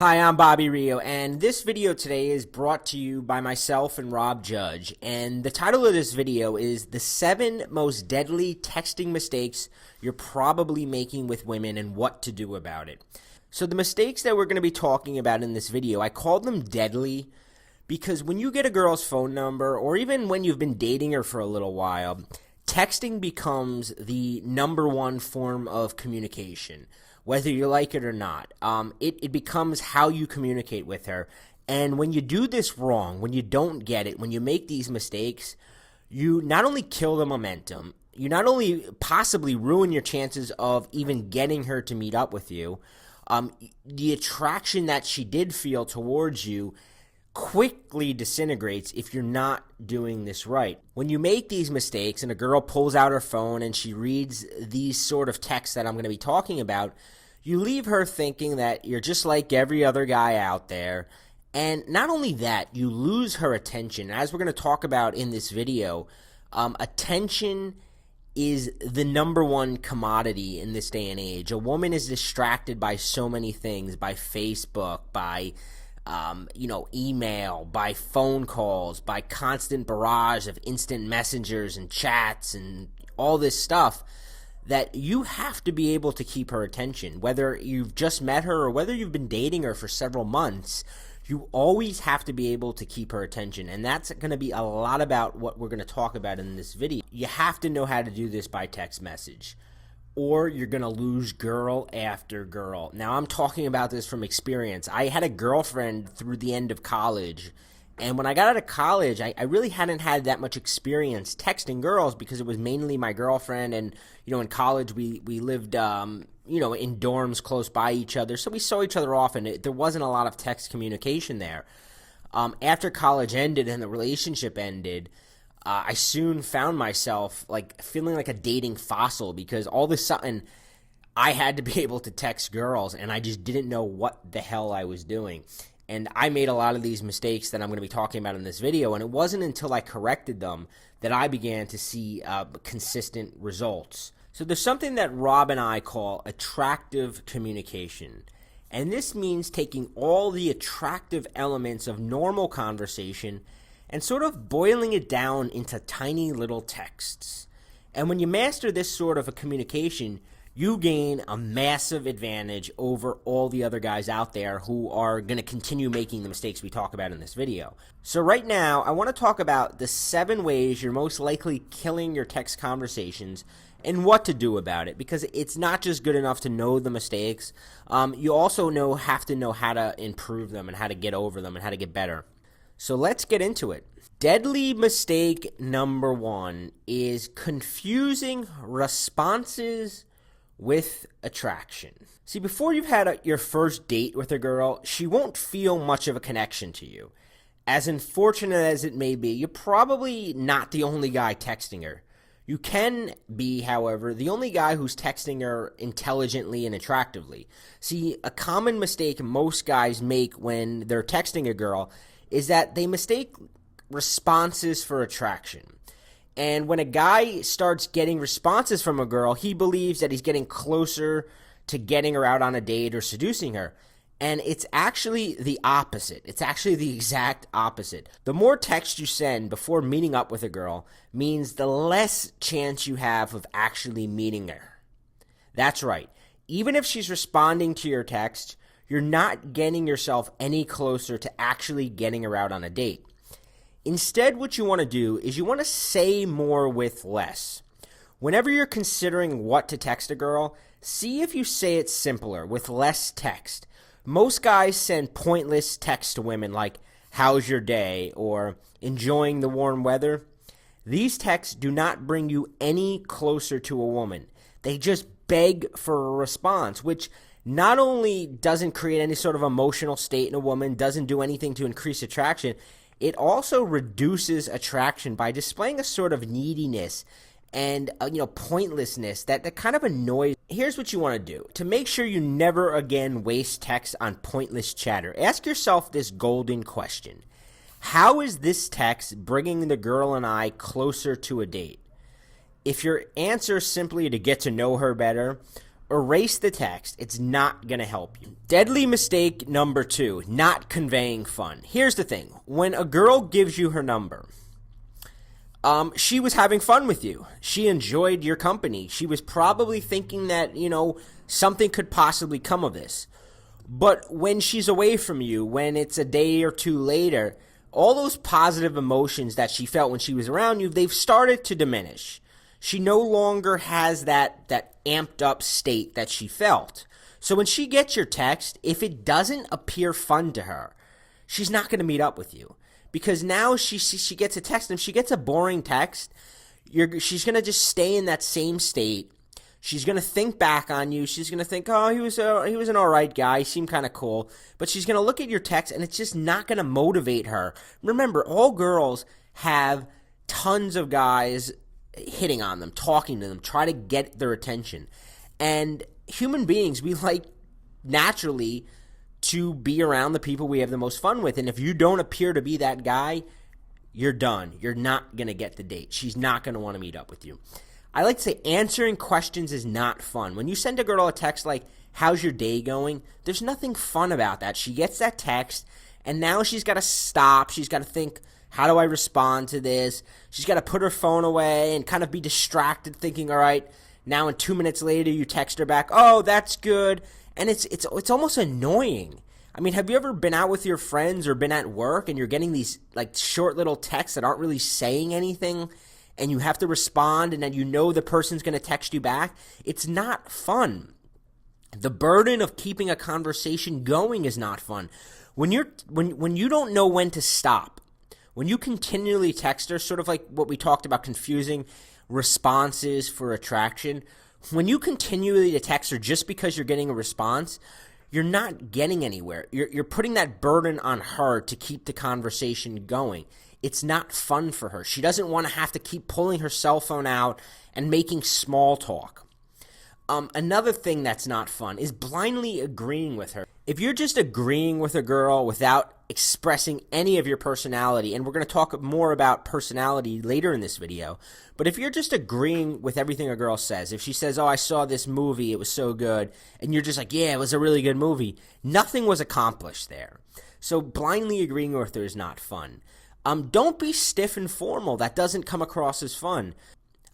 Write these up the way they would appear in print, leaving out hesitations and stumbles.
Hi, I'm Bobby Rio, and this video today is brought to you by myself and Rob Judge. And the title of this video is The 7 Most Deadly Texting Mistakes You're Probably Making with Women and What to Do About It. So the mistakes that we're going to be talking about in this video, I called them deadly because when you get a girl's phone number, or even when you've been dating her for a little while, texting becomes the number one form of communication. Whether you like it or not, it becomes how you communicate with her. And when you do this wrong, when you don't get it, when you make these mistakes, you not only kill the momentum, you not only possibly ruin your chances of even getting her to meet up with you, the attraction that she did feel towards you quickly disintegrates if you're not doing this right. When you make these mistakes and a girl pulls out her phone and she reads these sort of texts that I'm going to be talking about, you leave her thinking that you're just like every other guy out there. And not only that, you lose her attention. As we're going to talk about in this video, attention is the number one commodity in this day and age. A woman is distracted by so many things, by Facebook, by email, by phone calls, by constant barrage of instant messengers and chats and all this stuff, that you have to be able to keep her attention. Whether you've just met her or whether you've been dating her for several months, you always have to be able to keep her attention. And that's going to be a lot about what we're going to talk about in this video. You have to know how to do this by text message, or you're going to lose girl after girl. Now, I'm talking about this from experience. I had a girlfriend through the end of college, and when I got out of college, I really hadn't had that much experience texting girls because it was mainly my girlfriend, and, in college we lived, in dorms close by each other, so we saw each other often. There wasn't a lot of text communication there. After college ended and the relationship ended, I soon found myself feeling like a dating fossil because all of a sudden I had to be able to text girls and I just didn't know what the hell I was doing. And I made a lot of these mistakes that I'm going to be talking about in this video, and it wasn't until I corrected them that I began to see consistent results. So there's something that Rob and I call attractive communication. And this means taking all the attractive elements of normal conversation and sort of boiling it down into tiny little texts. And when you master this sort of a communication, you gain a massive advantage over all the other guys out there who are going to continue making the mistakes we talk about in this video. So right now, I want to talk about the 7 ways you're most likely killing your text conversations and what to do about it, because it's not just good enough to know the mistakes. You also have to know how to improve them and how to get over them and how to get better. So let's get into it. Deadly mistake number 1 is confusing responses with attraction. See, before you've had your first date with a girl, she won't feel much of a connection to you. As unfortunate as it may be, you're probably not the only guy texting her. You can be, however, the only guy who's texting her intelligently and attractively. See, a common mistake most guys make when they're texting a girl is that they mistake responses for attraction. And when a guy starts getting responses from a girl, he believes that he's getting closer to getting her out on a date or seducing her. And it's actually the opposite. It's actually the exact opposite. The more text you send before meeting up with a girl means the less chance you have of actually meeting her. That's right. Even if she's responding to your text, you're not getting yourself any closer to actually getting her out on a date. Instead, what you want to do is you want to say more with less. Whenever you're considering what to text a girl, see if you say it simpler with less text. Most guys send pointless texts to women like, "How's your day?" or "Enjoying the warm weather?" These texts do not bring you any closer to a woman. They just beg for a response, which not only doesn't create any sort of emotional state in a woman, doesn't do anything to increase attraction, it also reduces attraction by displaying a sort of neediness and pointlessness that kind of annoys. Here's what you want to do. To make sure you never again waste text on pointless chatter, ask yourself this golden question. How is this text bringing the girl and I closer to a date? If your answer is simply to get to know her better, erase the text. It's not going to help you. Deadly mistake number 2, not conveying fun. Here's the thing. When a girl gives you her number, she was having fun with you. She enjoyed your company. She was probably thinking that, something could possibly come of this. But when she's away from you, when it's a day or two later, all those positive emotions that she felt when she was around you, they've started to diminish. She no longer has that amped up state that she felt. So when she gets your text, if it doesn't appear fun to her, she's not going to meet up with you. Because now she gets a text, and if she gets a boring text, she's going to just stay in that same state. She's going to think back on you. She's going to think, oh, he was an all right guy. He seemed kind of cool. But she's going to look at your text, and it's just not going to motivate her. Remember, all girls have tons of guys hitting on them, talking to them, try to get their attention. And human beings, we like naturally to be around the people we have the most fun with. And if you don't appear to be that guy, you're done. You're not going to get the date. She's not going to want to meet up with you. I like to say answering questions is not fun. When you send a girl a text like, how's your day going? There's nothing fun about that. She gets that text, and now she's got to stop. She's got to think, how do I respond to this? She's got to put her phone away and kind of be distracted, thinking, all right, now in 2 minutes later you text her back, oh, that's good. And it's almost annoying. I mean, have you ever been out with your friends or been at work and you're getting these like short little texts that aren't really saying anything, and you have to respond, and then the person's going to text you back? It's not fun. The burden of keeping a conversation going is not fun. When you don't know when to stop, when you continually text her, sort of like what we talked about, confusing responses for attraction, when you continually text her just because you're getting a response, you're not getting anywhere. You're putting that burden on her to keep the conversation going. It's not fun for her. She doesn't want to have to keep pulling her cell phone out and making small talk. Another thing that's not fun is blindly agreeing with her. If you're just agreeing with a girl without expressing any of your personality, and we're going to talk more about personality later in this video, but if you're just agreeing with everything a girl says, if she says, oh, I saw this movie, it was so good, and you're just like, yeah, it was a really good movie, nothing was accomplished there. So blindly agreeing with her is not fun. Don't be stiff and formal. That doesn't come across as fun.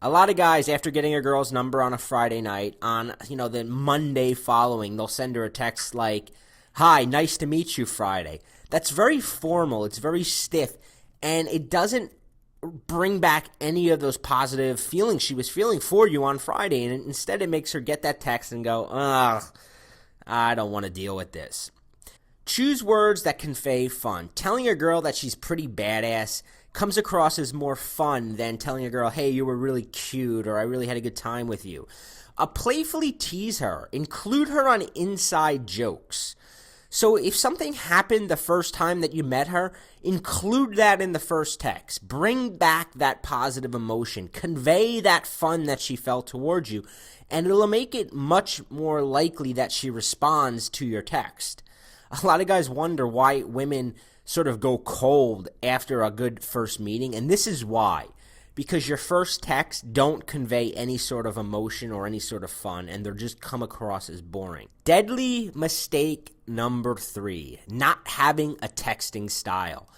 A lot of guys, after getting a girl's number on a Friday night, on the Monday following, they'll send her a text like, hi, nice to meet you Friday. That's very formal. It's very stiff, and it doesn't bring back any of those positive feelings she was feeling for you on Friday, and instead it makes her get that text and go, ugh, I don't want to deal with this. Choose words that convey fun. Telling a girl that she's pretty badass comes across as more fun than telling a girl, hey, you were really cute, or I really had a good time with you. Playfully tease her. Include her on inside jokes. So if something happened the first time that you met her, include that in the first text. Bring back that positive emotion. Convey that fun that she felt towards you, and it'll make it much more likely that she responds to your text. A lot of guys wonder why women sort of go cold after a good first meeting, and this is why. Because your first texts don't convey any sort of emotion or any sort of fun, and they're just come across as boring. Deadly mistake number 3, not having a texting style.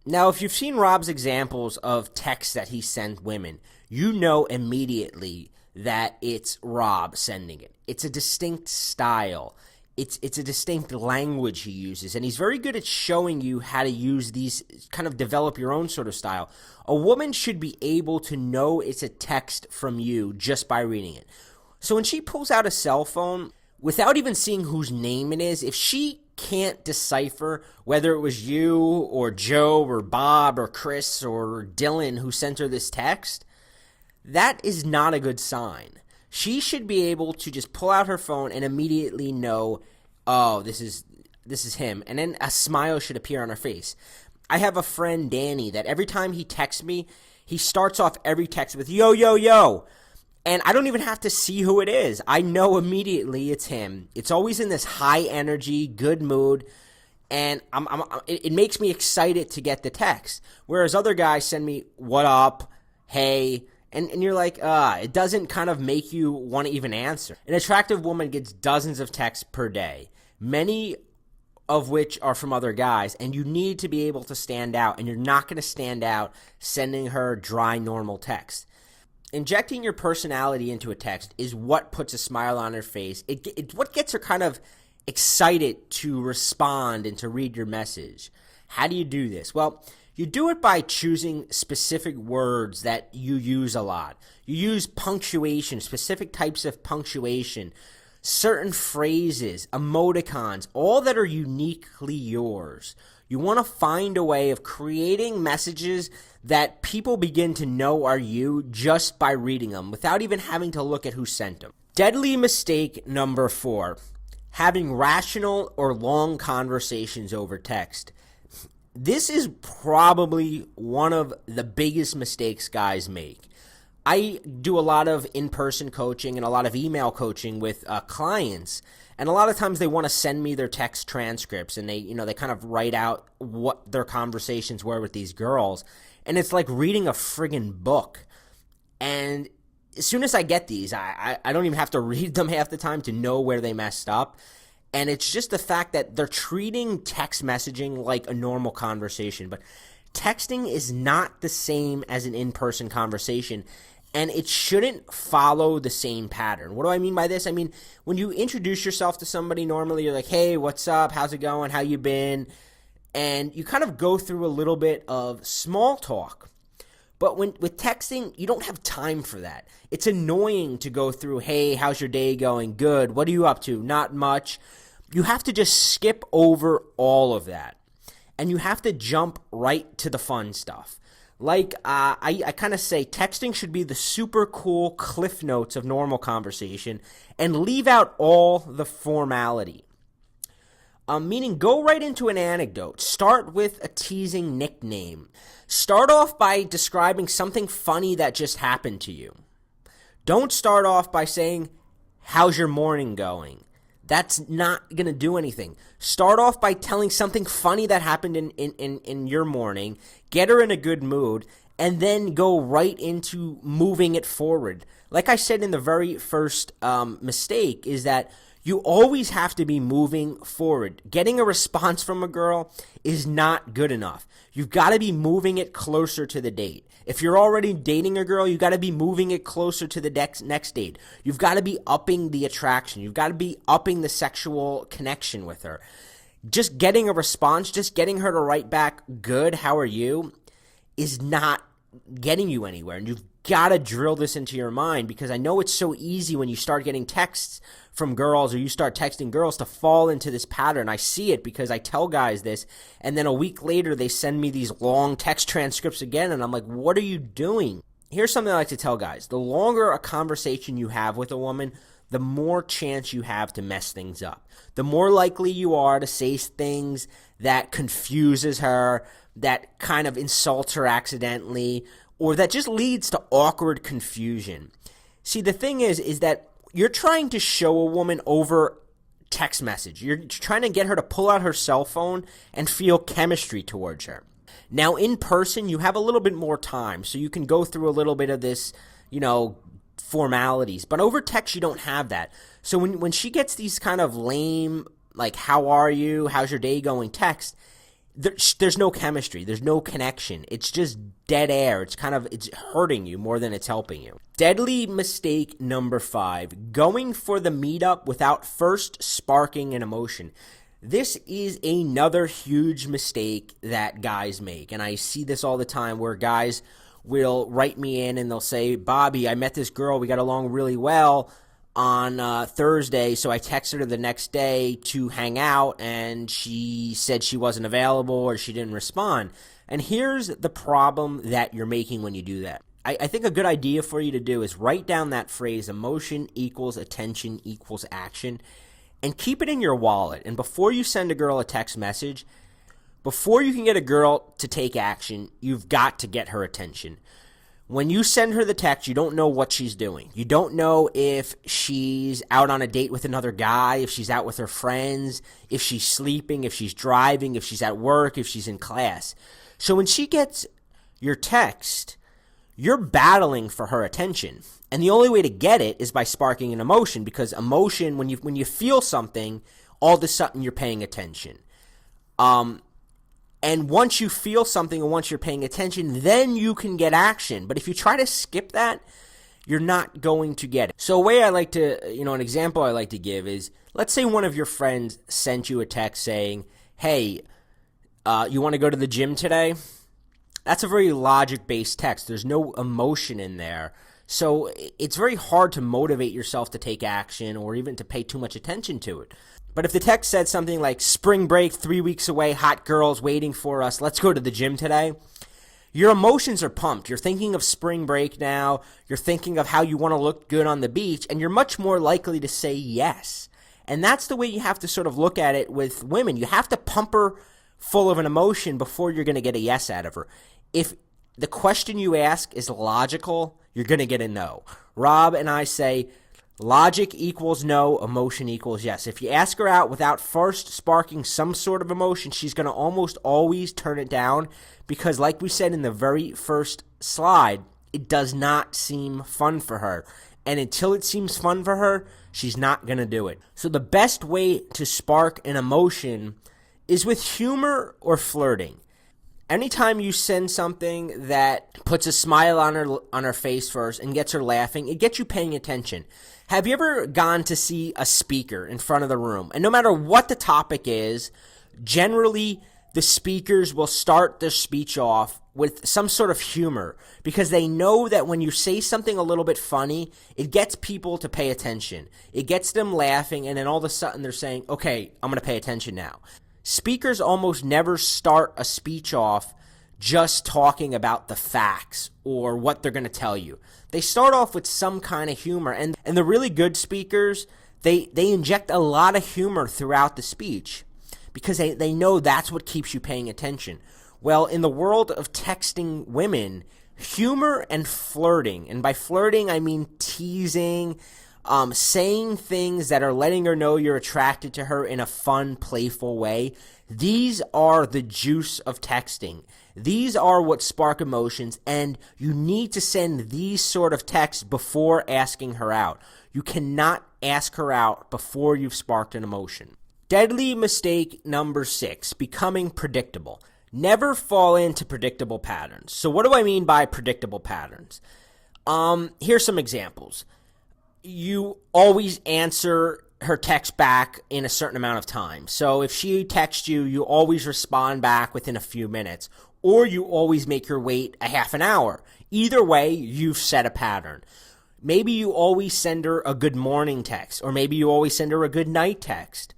Now, if you've seen Rob's examples of texts that he sent women, you know immediately that it's Rob sending it. It's a distinct style. It's a distinct language he uses, and he's very good at showing you how to use these, kind of develop your own sort of style. A woman should be able to know it's a text from you just by reading it. So when she pulls out a cell phone, without even seeing whose name it is, if she can't decipher whether it was you or Joe or Bob or Chris or Dylan who sent her this text, that is not a good sign. She should be able to just pull out her phone and immediately know, oh, this is him. And then a smile should appear on her face. I have a friend, Danny, that every time he texts me, he starts off every text with, yo, yo, yo. And I don't even have to see who it is. I know immediately it's him. It's always in this high energy, good mood. And it makes me excited to get the text. Whereas other guys send me, what up, hey, And you're like, it doesn't kind of make you want to even answer. An attractive woman gets dozens of texts per day, many of which are from other guys, and you need to be able to stand out, and you're not going to stand out sending her dry, normal text. Injecting your personality into a text is what puts a smile on her face. It's what gets her kind of excited to respond and to read your message. How do you do this? Well, you do it by choosing specific words that you use a lot. You use punctuation, specific types of punctuation, certain phrases, emoticons, all that are uniquely yours. You want to find a way of creating messages that people begin to know are you just by reading them without even having to look at who sent them. Deadly mistake number 4, having rational or long conversations over text. This is probably one of the biggest mistakes guys make. I do a lot of in-person coaching and a lot of email coaching with clients, and a lot of times they want to send me their text transcripts, and they kind of write out what their conversations were with these girls, and it's like reading a friggin' book. And as soon as I get these, I don't even have to read them half the time to know where they messed up. And it's just the fact that they're treating text messaging like a normal conversation. But texting is not the same as an in-person conversation, and it shouldn't follow the same pattern. What do I mean by this? I mean, when you introduce yourself to somebody, normally you're like, hey, what's up? How's it going? How you been? And you kind of go through a little bit of small talk. But with texting, you don't have time for that. It's annoying to go through, hey, how's your day going? Good. What are you up to? Not much. You have to just skip over all of that. And you have to jump right to the fun stuff. Like I kind of say, texting should be the super cool cliff notes of normal conversation and leave out all the formality. Meaning go right into an anecdote. Start with a teasing nickname. Start off by describing something funny that just happened to you. Don't start off by saying, how's your morning going? That's not going to do anything. Start off by telling something funny that happened in your morning. Get her in a good mood, and then go right into moving it forward. Like I said in the very first mistake is that you always have to be moving forward. Getting a response from a girl is not good enough. You've got to be moving it closer to the date. If you're already dating a girl, you've got to be moving it closer to the next date. You've got to be upping the attraction. You've got to be upping the sexual connection with her. Just getting a response, just getting her to write back, good, how are you, is not getting you anywhere. And you've got to drill this into your mind, because I know it's so easy when you start getting texts from girls or you start texting girls to fall into this pattern. I see it because I tell guys this, and then a week later they send me these long text transcripts again, and I'm like, what are you doing? Here's something I like to tell guys. The longer a conversation you have with a woman, the more chance you have to mess things up. The more likely you are to say things that confuses her, that kind of insults her accidentally, or that just leads to awkward confusion. See, the thing is that you're trying to show a woman over text message. You're trying to get her to pull out her cell phone and feel chemistry towards her. Now, in person, you have a little bit more time, so you can go through a little bit of this, formalities. But over text, you don't have that. So when she gets these kind of lame, like, how are you, how's your day going text, there's no chemistry. There's no connection. It's just dead air. It's hurting you more than it's helping you. Deadly mistake number 5, going for the meetup without first sparking an emotion. This is another huge mistake that guys make, and I see this all the time where guys will write me in and they'll say, Bobby, I met this girl. We got along really well on Thursday, so I texted her the next day to hang out, and she said she wasn't available or she didn't respond. And here's the problem that you're making when you do that. I think a good idea for you to do is write down that phrase, emotion equals attention equals action, and keep it in your wallet. And before you send a girl a text message, before you can get a girl to take action, you've got to get her attention. When you send her the text, you don't know what she's doing. You don't know if she's out on a date with another guy, if she's out with her friends, if she's sleeping, if she's driving, if she's at work, if she's in class. So when she gets your text, you're battling for her attention. And the only way to get it is by sparking an emotion, because emotion, when you feel something, all of a sudden you're paying attention. And once you feel something and once you're paying attention, then you can get action. But if you try to skip that, you're not going to get it. So a way I like to, an example I like to give is, let's say one of your friends sent you a text saying, hey, you want to go to the gym today? That's a very logic-based text. There's no emotion in there. So it's very hard to motivate yourself to take action or even to pay too much attention to it. But if the text said something like, spring break, 3 weeks away, hot girls waiting for us, let's go to the gym today, your emotions are pumped. You're thinking of spring break now. You're thinking of how you want to look good on the beach, and you're much more likely to say yes. And that's the way you have to sort of look at it with women. You have to pump her full of an emotion before you're going to get a yes out of her. If the question you ask is logical, you're going to get a no. Rob and I say logic equals no, emotion equals yes. If you ask her out without first sparking some sort of emotion, she's going to almost always turn it down because, like we said in the very first slide, it does not seem fun for her. And until it seems fun for her, she's not going to do it. So the best way to spark an emotion is with humor or flirting. Anytime you send something that puts a smile on her face first and gets her laughing, it gets you paying attention. Have you ever gone to see a speaker in front of the room? And no matter what the topic is, generally the speakers will start their speech off with some sort of humor because they know that when you say something a little bit funny, it gets people to pay attention. It gets them laughing, and then all of a sudden they're saying, okay, I'm going to pay attention now. Speakers almost never start a speech off just talking about the facts or what they're going to tell you. They start off with some kind of humor, and the really good speakers, they inject a lot of humor throughout the speech because they know that's what keeps you paying attention. Well, in the world of texting women, humor and flirting, and by flirting I mean teasing, saying things that are letting her know you're attracted to her in a fun, playful way. These are the juice of texting. These are what spark emotions, and you need to send these sort of texts before asking her out. You cannot ask her out before you've sparked an emotion. Deadly mistake number 6, becoming predictable. Never fall into predictable patterns. So what do I mean by predictable patterns? Here's some examples. You always answer her text back in a certain amount of time. So if she texts you, you always respond back within a few minutes, or you always make her wait a half an hour. Either way, you've set a pattern. Maybe you always send her a good morning text, or maybe you always send her a good night text,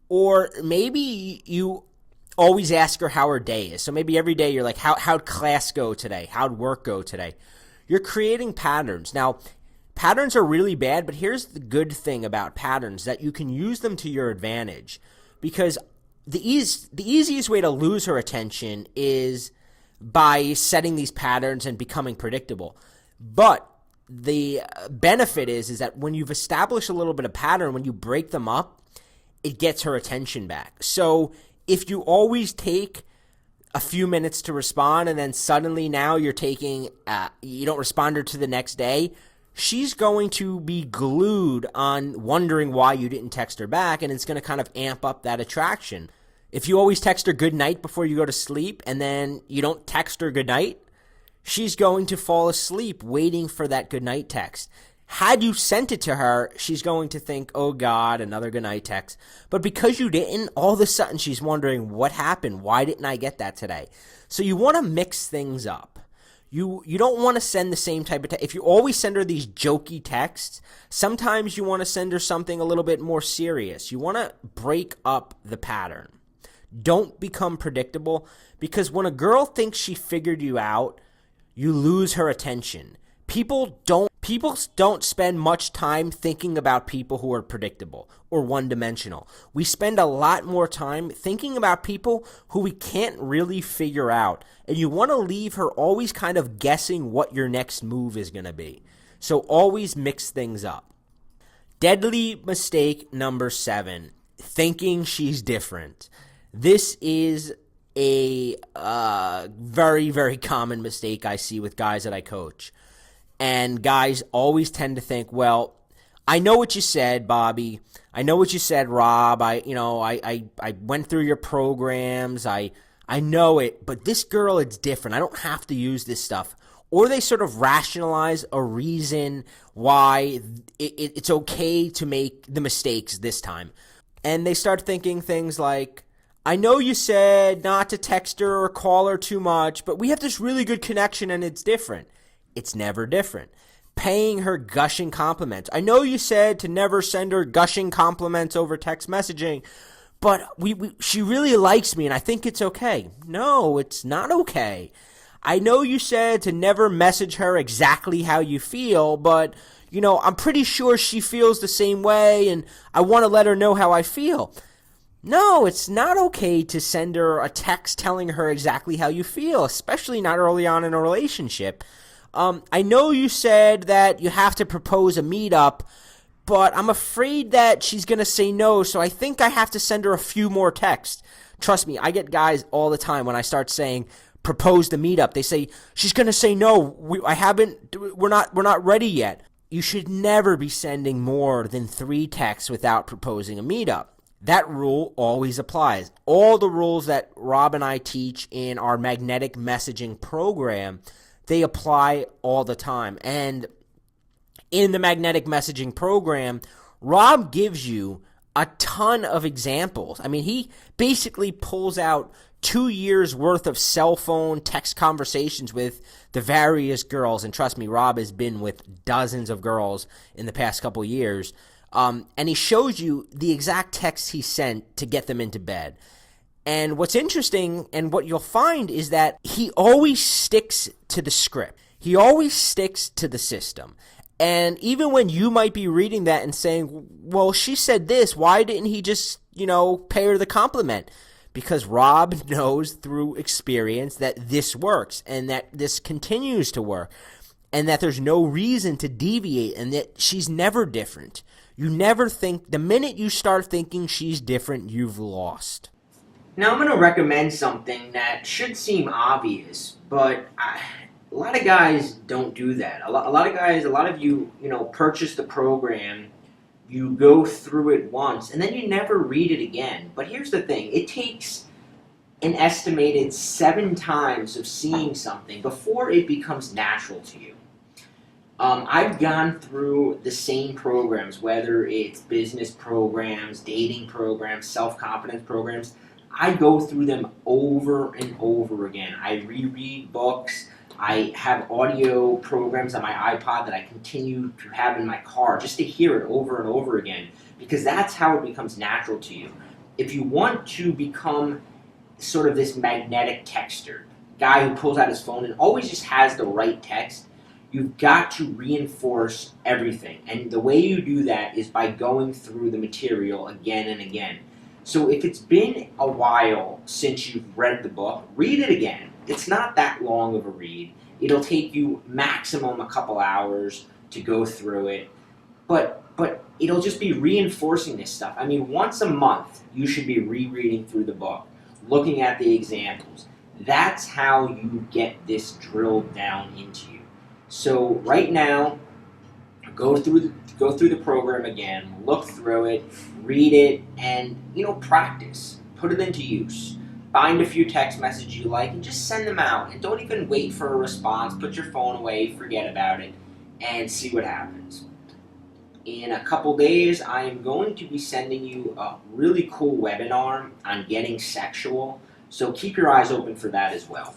or maybe you always ask her how her day is. So maybe every day you're like, how'd class go today? How'd work go today? You're creating patterns. Now, patterns are really bad, but here's the good thing about patterns, that you can use them to your advantage. Because the easiest way to lose her attention is by setting these patterns and becoming predictable. But the benefit is that when you've established a little bit of pattern, when you break them up, it gets her attention back. So if you always take a few minutes to respond and then suddenly now you're taking, you don't respond her to the next day, she's going to be glued on wondering why you didn't text her back, and it's going to kind of amp up that attraction. If you always text her good night before you go to sleep and then you don't text her good night, she's going to fall asleep waiting for that good night text. Had you sent it to her, she's going to think, oh God, another good night text. But because you didn't, all of a sudden she's wondering, what happened? Why didn't I get that today? So you want to mix things up. You don't want to send the same type of text. If you always send her these jokey texts, sometimes you want to send her something a little bit more serious. You want to break up the pattern. Don't become predictable, because when a girl thinks she figured you out, you lose her attention. People don't spend much time thinking about people who are predictable or one-dimensional. We spend a lot more time thinking about people who we can't really figure out. And you want to leave her always kind of guessing what your next move is going to be. So always mix things up. Deadly mistake number 7, thinking she's different. This is a very, very common mistake I see with guys that I coach. And guys always tend to think, well, I know what you said, Bobby. I know what you said, Rob. I went through your programs. I know it, but this girl, it's different. I don't have to use this stuff. Or they sort of rationalize a reason why it's okay to make the mistakes this time. And they start thinking things like, I know you said not to text her or call her too much, but we have this really good connection and it's different. It's never different. Paying her gushing compliments. I know you said to never send her gushing compliments over text messaging, but she really likes me and I think it's okay. No, it's not okay. I know you said to never message her exactly how you feel, but, I'm pretty sure she feels the same way and I want to let her know how I feel. No, it's not okay to send her a text telling her exactly how you feel, especially not early on in a relationship. I know you said that you have to propose a meetup, but I'm afraid that she's going to say no, so I think I have to send her a few more texts. Trust me, I get guys all the time when I start saying propose the meetup. They say, she's going to say no, we're not ready yet. You should never be sending more than 3 texts without proposing a meetup. That rule always applies. All the rules that Rob and I teach in our magnetic messaging program, they apply all the time. And in the magnetic messaging program, Rob gives you a ton of examples. I mean, he basically pulls out 2 years worth of cell phone text conversations with the various girls. And trust me, Rob has been with dozens of girls in the past couple years. And he shows you the exact texts he sent to get them into bed. And what's interesting and what you'll find is that he always sticks to the script. He always sticks to the system. And even when you might be reading that and saying, well, she said this, why didn't he just, pay her the compliment? Because Rob knows through experience that this works and that this continues to work and that there's no reason to deviate and that she's never different. You never think, the minute you start thinking she's different, you've lost. Now I'm going to recommend something that should seem obvious, but a lot of guys don't do that. A lot of you, purchase the program, you go through it once, and then you never read it again. But here's the thing, it takes an estimated 7 times of seeing something before it becomes natural to you. I've gone through the same programs, whether it's business programs, dating programs, self-confidence programs. I go through them over and over again. I reread books. I have audio programs on my iPod that I continue to have in my car just to hear it over and over again, because that's how it becomes natural to you. If you want to become sort of this magnetic texter, guy who pulls out his phone and always just has the right text, you've got to reinforce everything. And the way you do that is by going through the material again and again. So if it's been a while since you've read the book, read it again. It's not that long of a read. It'll take you maximum a couple hours to go through it. But it'll just be reinforcing this stuff. I mean, once a month, you should be rereading through the book, looking at the examples. That's how you get this drilled down into you. So right now, go through the program again, look through it, read it, and practice. Put it into use. Find a few text messages you like and just send them out. And don't even wait for a response. Put your phone away, forget about it, and see what happens. In a couple days, I am going to be sending you a really cool webinar on getting sexual. So keep your eyes open for that as well.